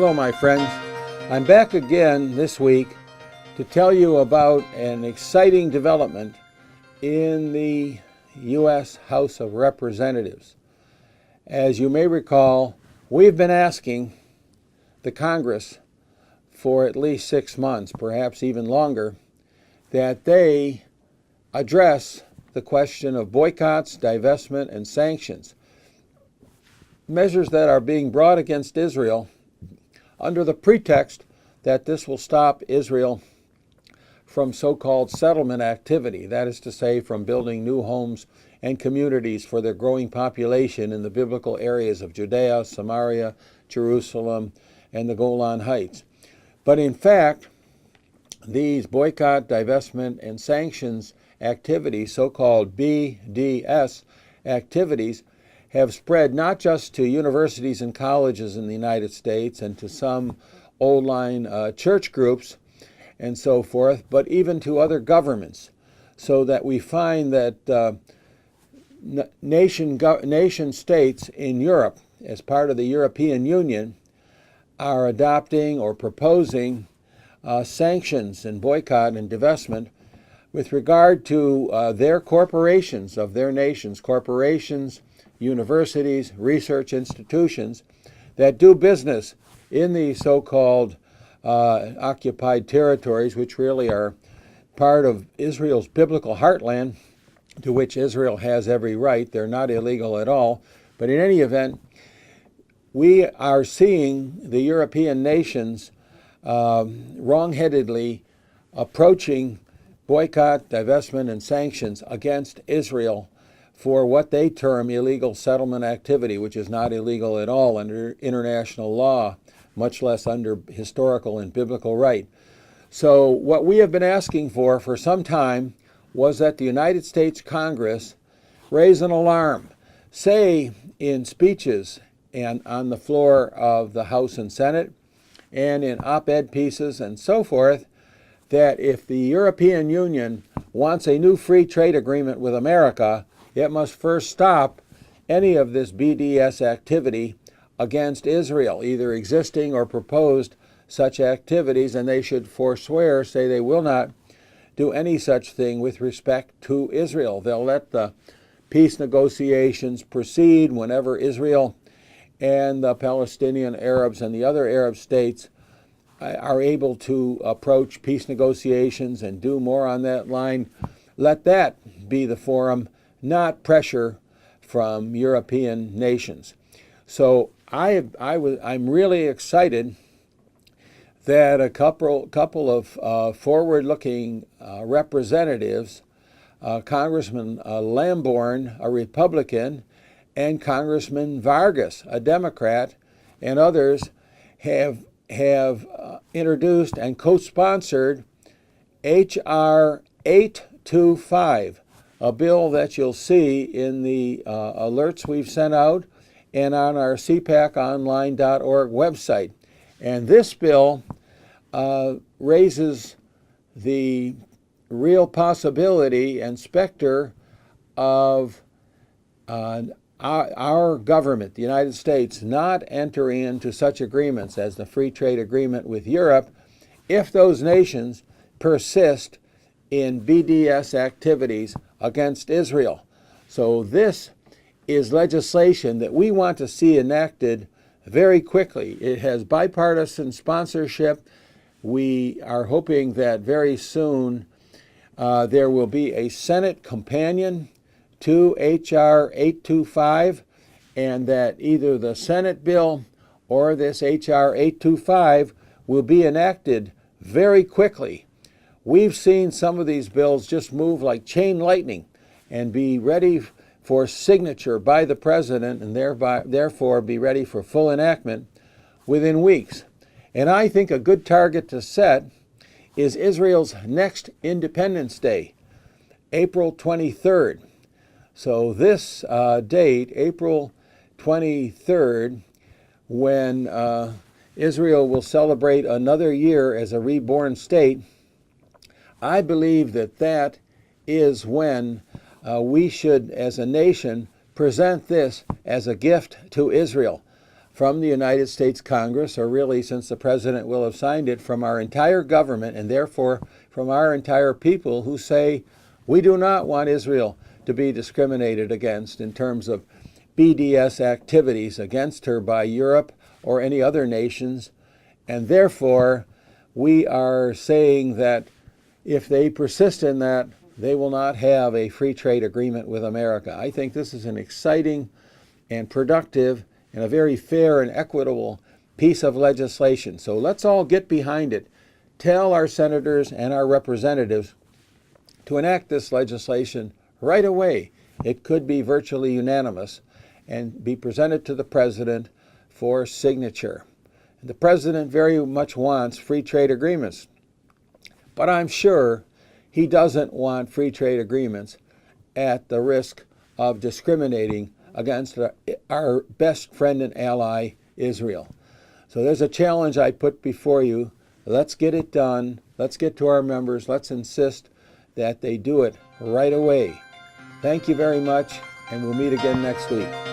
Hello, my friends. I'm back again this week to tell you about an exciting development in the U.S. House of Representatives. As you may recall, we've been asking the Congress for at least 6 months, perhaps even longer, that they address the question of boycotts, divestment, and sanctions, measures that are being brought against Israel under the pretext that this will stop Israel from so-called settlement activity, that is to say, from building new homes and communities for their growing population in the biblical areas of Judea, Samaria, Jerusalem, and the Golan Heights. But in fact, these boycott, divestment, and sanctions activities, so-called BDS activities, have spread not just to universities and colleges in the United States and to some old-line church groups and so forth, but even to other governments, so that we find that nation states in Europe, as part of the European Union, are adopting or proposing sanctions and boycott and divestment with regard to their corporations of their nations, corporations, universities, research institutions that do business in the so-called occupied territories, which really are part of Israel's biblical heartland, to which Israel has every right. They're not illegal at all. But in any event, we are seeing the European nations wrongheadedly approaching boycott, divestment, and sanctions against Israel for what they term illegal settlement activity, which is not illegal at all under international law, much less under historical and biblical right. So what we have been asking for some time was that the United States Congress raise an alarm, say in speeches and on the floor of the House and Senate, and in op-ed pieces and so forth, that if the European Union wants a new free trade agreement with America, it must first stop any of this BDS activity against Israel, either existing or proposed such activities, and they should forswear, say they will not do any such thing with respect to Israel. They'll let the peace negotiations proceed whenever Israel and the Palestinian Arabs and the other Arab states are able to approach peace negotiations and do more on that line. Let that be the forum, not pressure from European nations. So I'm really excited that a couple of forward-looking representatives, Congressman Lamborn, a Republican, and Congressman Vargas, a Democrat, and others have introduced and co-sponsored H.R. 825, a bill that you'll see in the alerts we've sent out and on our cpaconline.org website. And this bill raises the real possibility and specter of our government, the United States, not entering into such agreements as the free trade agreement with Europe if those nations persist in BDS activities against Israel. So this is legislation that we want to see enacted very quickly. It has bipartisan sponsorship. We are hoping that very soon there will be a Senate companion to H.R. 825, and that either the Senate bill or this H.R. 825 will be enacted very quickly. We've seen some of these bills just move like chain lightning and be ready for signature by the president and therefore be ready for full enactment within weeks. And I think a good target to set is Israel's next Independence Day, April 23rd. So this date, April 23rd, when Israel will celebrate another year as a reborn state, I believe that is when we should, as a nation, present this as a gift to Israel. from the United States Congress, or really, since the President will have signed it, from our entire government, and therefore from our entire people, who say we do not want Israel to be discriminated against in terms of BDS activities against her by Europe or any other nations. And therefore, we are saying that if they persist in that, they will not have a free trade agreement with America. I think this is an exciting and productive and a very fair and equitable piece of legislation. So let's all get behind it. Tell our senators and our representatives to enact this legislation right away. It could be virtually unanimous and be presented to the President for signature. The President very much wants free trade agreements, but I'm sure he doesn't want free trade agreements at the risk of discriminating against our best friend and ally, Israel. So there's a challenge I put before you. Let's get it done. Let's get to our members. Let's insist that they do it right away. Thank you very much, and we'll meet again next week.